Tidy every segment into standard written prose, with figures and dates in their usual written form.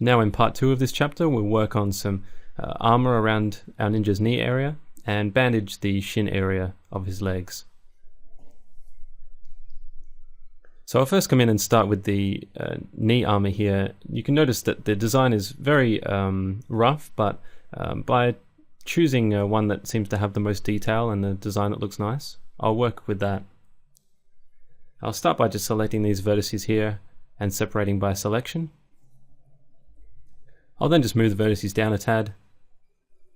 Now in part 2 of this chapter, we'll work on some armor around our ninja's knee area and bandage the shin area of his legs. So I'll first come in and start with the knee armor here. You can notice that the design is very rough, but by choosing one that seems to have the most detail and the design that looks nice, I'll work with that. I'll start by just selecting these vertices here and separating by selection. I'll then just move the vertices down a tad,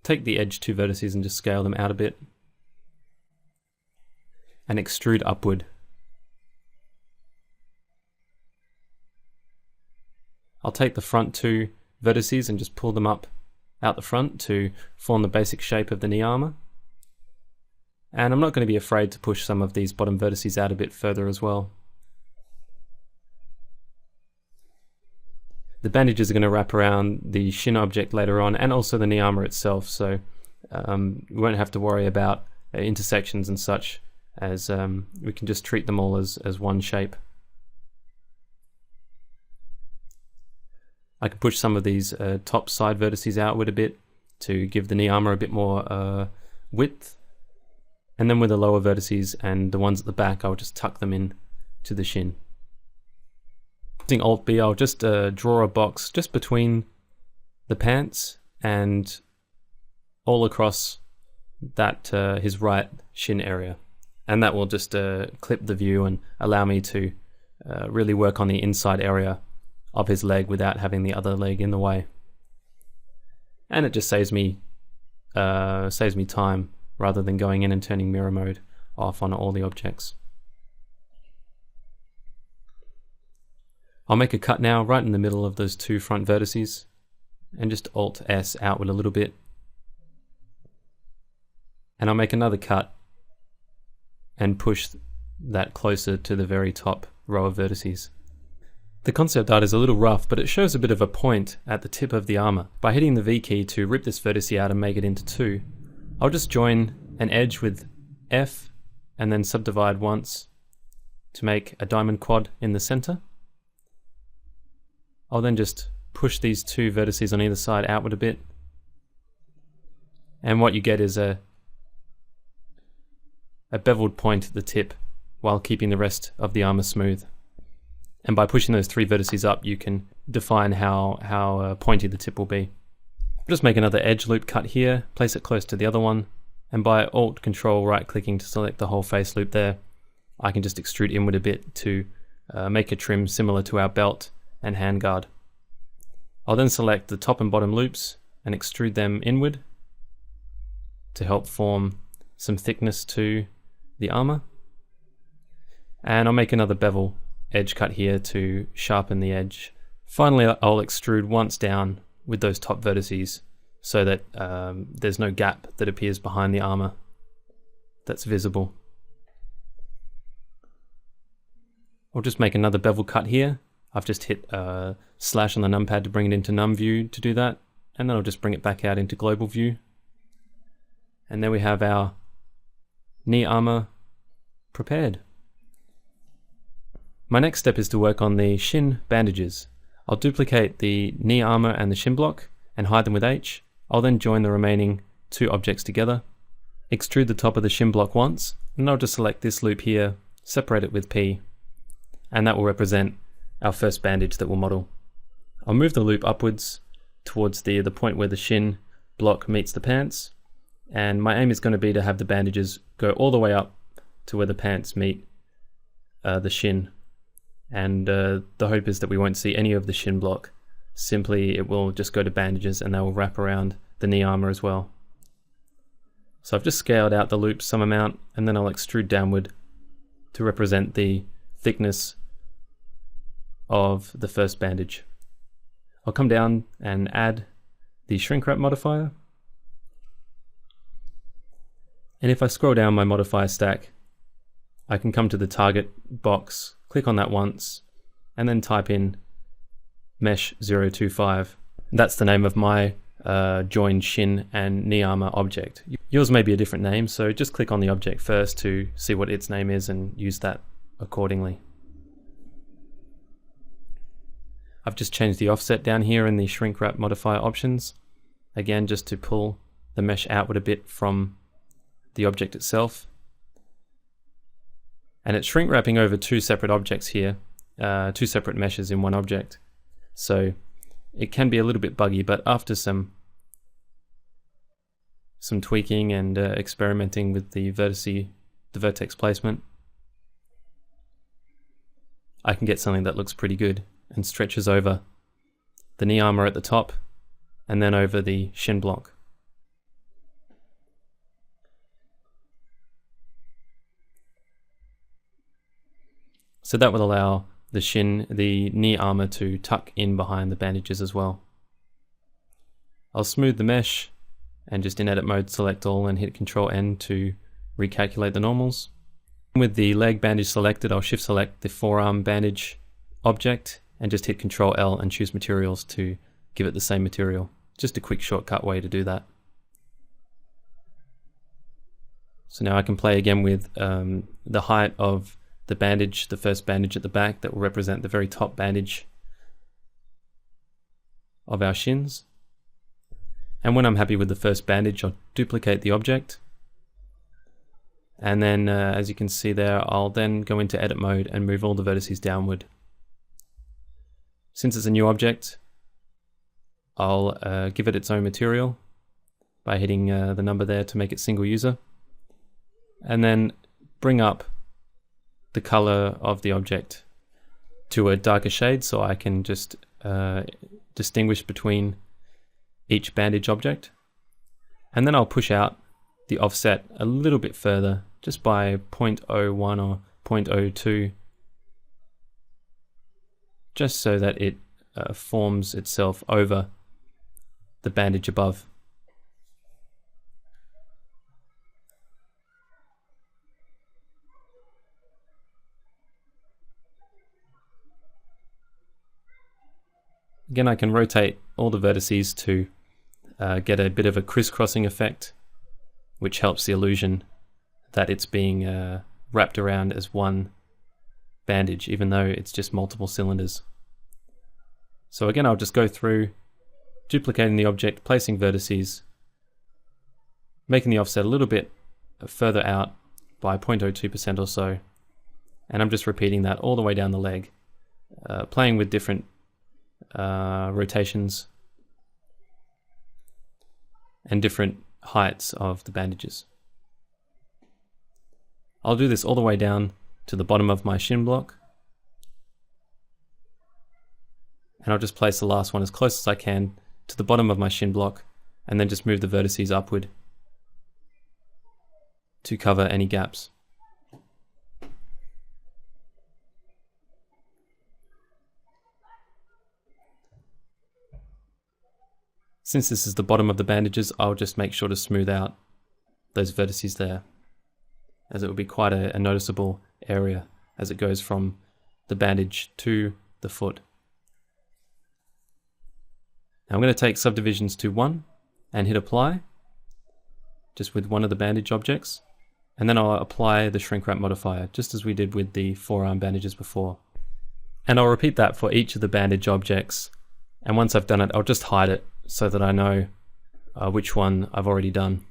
take the edge 2 vertices and just scale them out a bit, and extrude upward. I'll take the front 2 vertices and just pull them up out the front to form the basic shape of the knee armor. And I'm not going to be afraid to push some of these bottom vertices out a bit further as well. The bandages are going to wrap around the shin object later on and also the knee armor itself, so we won't have to worry about intersections and such, as we can just treat them all as one shape. I can push some of these top side vertices outward a bit to give the knee armor a bit more width, and then with the lower vertices and the ones at the back, I'll just tuck them in to the shin. Using Alt B, I'll just draw a box just between the pants and all across that his right shin area, and that will just clip the view and allow me to really work on the inside area of his leg without having the other leg in the way. And it just saves me time rather than going in and turning mirror mode off on all the objects. I'll make a cut now right in the middle of those 2 front vertices and just Alt S outward a little bit. And I'll make another cut and push that closer to the very top row of vertices. The concept art is a little rough, but it shows a bit of a point at the tip of the armor. By hitting the V key to rip this vertice out and make it into 2, I'll just join an edge with F and then subdivide once to make a diamond quad in the center. I'll then just push these 2 vertices on either side outward a bit, and what you get is a beveled point at the tip while keeping the rest of the armor smooth. And by pushing those 3 vertices up, you can define how pointy the tip will be. Just make another edge loop cut here, place it close to the other one, and by Alt Control right clicking to select the whole face loop there, I can just extrude inward a bit to make a trim similar to our belt and handguard. I'll then select the top and bottom loops and extrude them inward to help form some thickness to the armor. And I'll make another bevel edge cut here to sharpen the edge. Finally, I'll extrude once down with those top vertices so that there's no gap that appears behind the armor that's visible. I'll just make another bevel cut here. I've just hit slash on the numpad to bring it into num view to do that, and then I'll just bring it back out into global view. And there we have our knee armor prepared. My next step is to work on the shin bandages. I'll duplicate the knee armor and the shin block and hide them with H. I'll then join the remaining 2 objects together, extrude the top of the shin block once, and I'll just select this loop here, separate it with P, and that will represent our first bandage that we'll model. I'll move the loop upwards towards the point where the shin block meets the pants, and my aim is going to be to have the bandages go all the way up to where the pants meet the shin. And the hope is that we won't see any of the shin block. Simply it will just go to bandages and they will wrap around the knee armor as well. So I've just scaled out the loop some amount, and then I'll extrude downward to represent the thickness of the first bandage. I'll come down and add the shrink wrap modifier. And if I scroll down my modifier stack, I can come to the target box, click on that once, and then type in mesh 025. That's the name of my joined shin and knee armor object. Yours may be a different name, so just click on the object first to see what its name is and use that accordingly. I've just changed the offset down here in the shrink wrap modifier options. Again, just to pull the mesh outward a bit from the object itself. And it's shrink wrapping over two separate objects here, two separate meshes in one object. So it can be a little bit buggy, but after some tweaking and experimenting with the vertex placement, I can get something that looks pretty good and stretches over the knee armor at the top and then over the shin block. So that will allow the knee armor to tuck in behind the bandages as well. I'll smooth the mesh and just in edit mode select all and hit Ctrl N to recalculate the normals. With the leg bandage selected, I'll shift select the forearm bandage object and just hit Ctrl L and choose materials to give it the same material. Just a quick shortcut way to do that. So now I can play again with the height of the bandage, the first bandage at the back that will represent the very top bandage of our shins. And when I'm happy with the first bandage, I'll duplicate the object. And then as you can see there, I'll then go into edit mode and move all the vertices downward. Since it's a new object, I'll give it its own material by hitting the number there to make it single user. And then bring up the color of the object to a darker shade so I can just distinguish between each bandage object. And then I'll push out the offset a little bit further, just by 0.01 or 0.02, just so that it forms itself over the bandage above. Again, I can rotate all the vertices to get a bit of a crisscrossing effect, which helps the illusion that it's being wrapped around as one bandage, even though it's just multiple cylinders. So again, I'll just go through, duplicating the object, placing vertices, making the offset a little bit further out by 0.02% or so, and I'm just repeating that all the way down the leg, playing with different rotations and different heights of the bandages. I'll do this all the way down to the bottom of my shin block, and I'll just place the last one as close as I can to the bottom of my shin block, and then just move the vertices upward to cover any gaps. Since this is the bottom of the bandages, I'll just make sure to smooth out those vertices there, as it will be quite a noticeable area as it goes from the bandage to the foot. Now I'm going to take subdivisions to 1 and hit apply, just with one of the bandage objects, and then I'll apply the shrink wrap modifier, just as we did with the forearm bandages before. And I'll repeat that for each of the bandage objects, and once I've done it, I'll just hide it so that I know which one I've already done.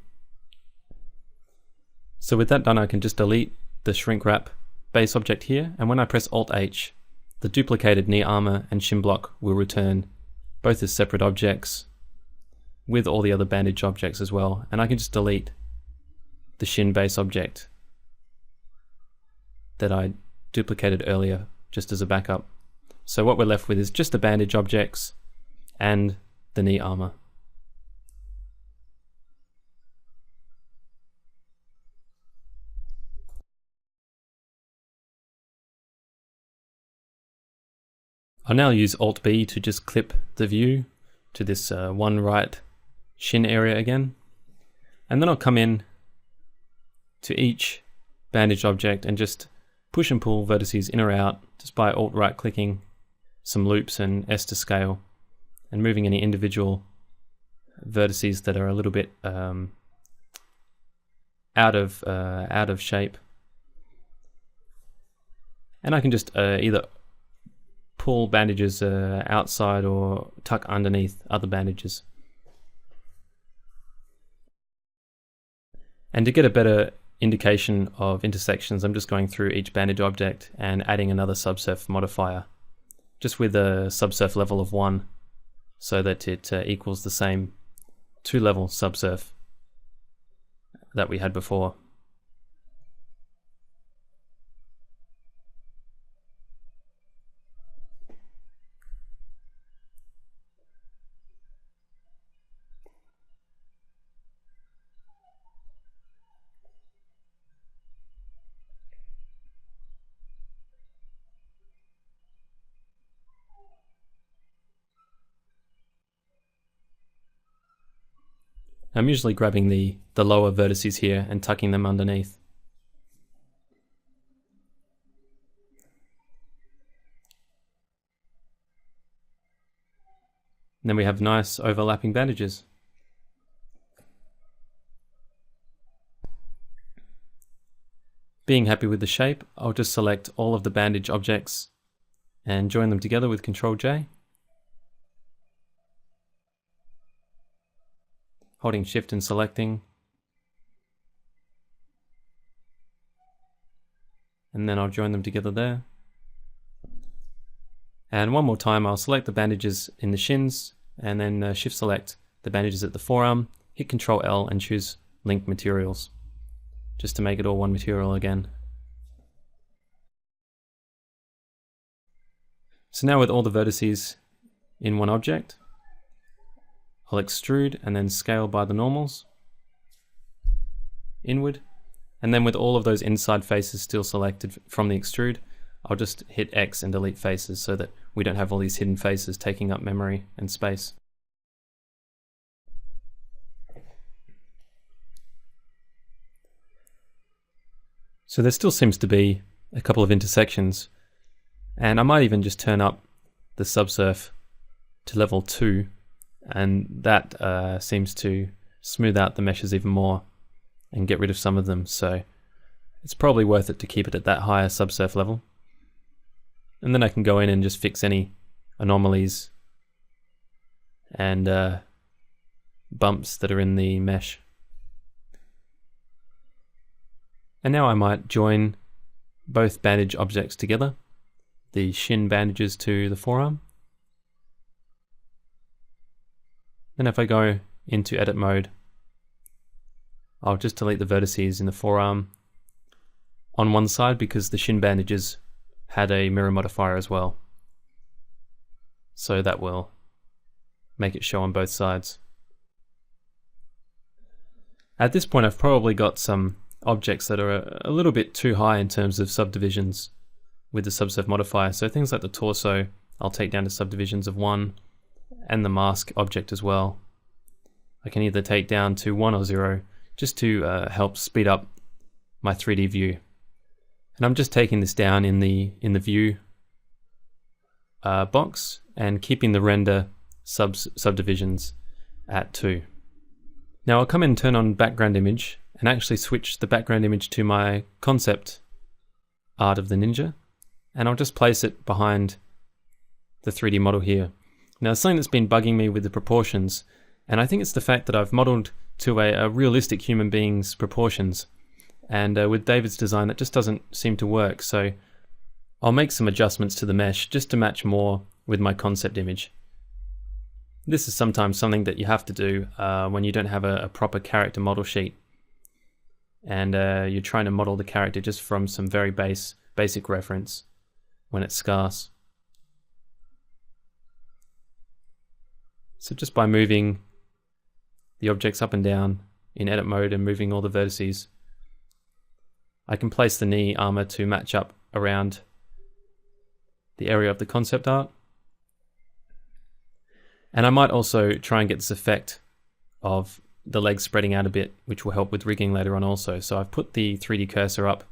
So with that done, I can just delete the shrink wrap base object here, and when I press Alt H, the duplicated knee armor and shin block will return both as separate objects with all the other bandage objects as well, and I can just delete the shin base object that I duplicated earlier just as a backup. So what we're left with is just the bandage objects and the knee armor. I'll now use Alt B to just clip the view to this one right shin area again, and then I'll come in to each bandage object and just push and pull vertices in or out just by Alt right clicking some loops and S to scale, and moving any individual vertices that are a little bit out of shape. And I can just either pull bandages outside or tuck underneath other bandages. And to get a better indication of intersections, I'm just going through each bandage object and adding another subsurf modifier, just with a subsurf level of 1, so that it equals the same 2-level subsurf that we had before. I'm usually grabbing the lower vertices here and tucking them underneath. And then we have nice overlapping bandages. Being happy with the shape, I'll just select all of the bandage objects and join them together with Ctrl-J. Holding Shift and selecting. And then I'll join them together there. And one more time I'll select the bandages in the shins and then Shift select the bandages at the forearm, hit Ctrl-L and choose Link Materials, just to make it all one material again. So now with all the vertices in one object, I'll extrude and then scale by the normals inward, and then with all of those inside faces still selected from the extrude, I'll just hit X and delete faces so that we don't have all these hidden faces taking up memory and space. So there still seems to be a couple of intersections, and I might even just turn up the subsurf to level 2, and that seems to smooth out the meshes even more and get rid of some of them, so it's probably worth it to keep it at that higher subsurf level. And then I can go in and just fix any anomalies and bumps that are in the mesh. And now I might join both bandage objects together, the shin bandages to the forearm. Then if I go into edit mode, I'll just delete the vertices in the forearm on one side because the shin bandages had a mirror modifier as well. So that will make it show on both sides. At this point I've probably got some objects that are a little bit too high in terms of subdivisions with the subsurf modifier. So things like the torso, I'll take down to subdivisions of 1, and the mask object as well. I can either take down to 1 or 0 just to help speed up my 3D view. And I'm just taking this down in the view box and keeping the render subdivisions at 2. Now I'll come in and turn on background image and actually switch the background image to my concept art of the ninja, and I'll just place it behind the 3D model here. Now something that's been bugging me with the proportions, and I think it's the fact that I've modeled to a realistic human being's proportions, and with David's design that just doesn't seem to work, so I'll make some adjustments to the mesh just to match more with my concept image. This is sometimes something that you have to do when you don't have a proper character model sheet, and you're trying to model the character just from some very basic reference when it's scarce. So just by moving the objects up and down in edit mode and moving all the vertices, I can place the knee armor to match up around the area of the concept art. And I might also try and get this effect of the legs spreading out a bit, which will help with rigging later on also. So I've put the 3D cursor up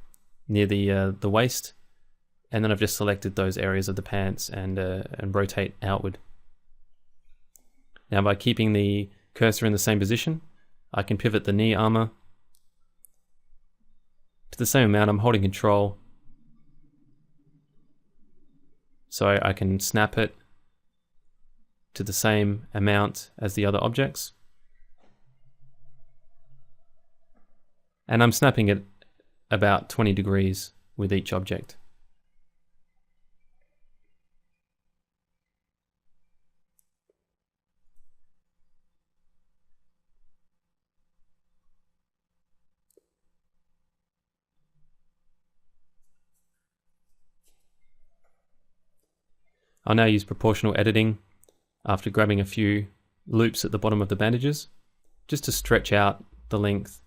near the waist, and then I've just selected those areas of the pants and rotate outward. Now by keeping the cursor in the same position, I can pivot the knee armor to the same amount. I'm holding Control, so I can snap it to the same amount as the other objects. And I'm snapping it about 20 degrees with each object. I'll now use proportional editing after grabbing a few loops at the bottom of the bandages, just to stretch out the length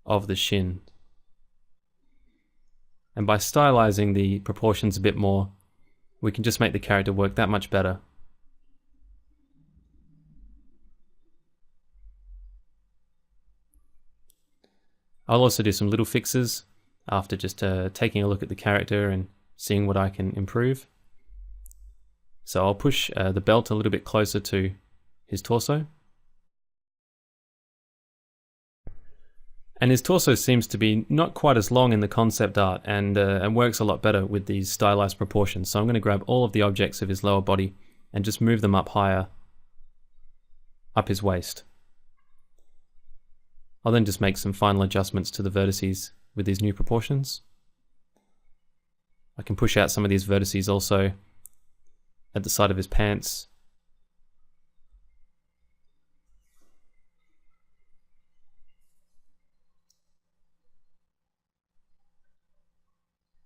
of the shin. And by stylizing the proportions a bit more, we can just make the character work that much better. I'll also do some little fixes after just taking a look at the character and seeing what I can improve. So I'll push the belt a little bit closer to his torso. And his torso seems to be not quite as long in the concept art and works a lot better with these stylized proportions. So I'm going to grab all of the objects of his lower body and just move them up higher, up his waist. I'll then just make some final adjustments to the vertices with these new proportions. I can push out some of these vertices also at the side of his pants.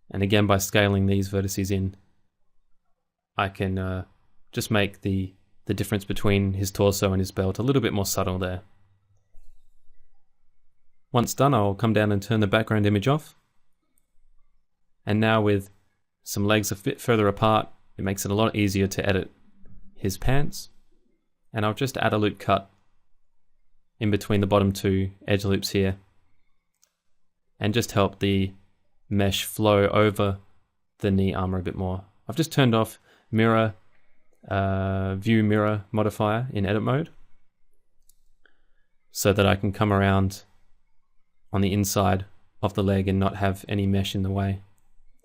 And again, by scaling these vertices in, I can just make the difference between his torso and his belt a little bit more subtle there. Once done, I'll come down and turn the background image off. And now with some legs a bit further apart, it makes it a lot easier to edit his pants. And I'll just add a loop cut in between the bottom two edge loops here, and just help the mesh flow over the knee armor a bit more. I've just turned off mirror, view mirror modifier in edit mode, so that I can come around on the inside of the leg and not have any mesh in the way.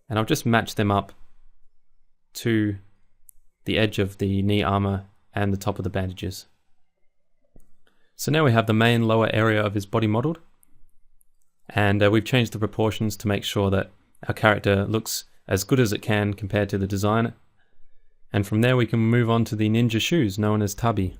And I'll just match them up to the edge of the knee armor and the top of the bandages. So now we have the main lower area of his body modeled, and we've changed the proportions to make sure that our character looks as good as it can compared to the design. And from there we can move on to the ninja shoes known as tabi.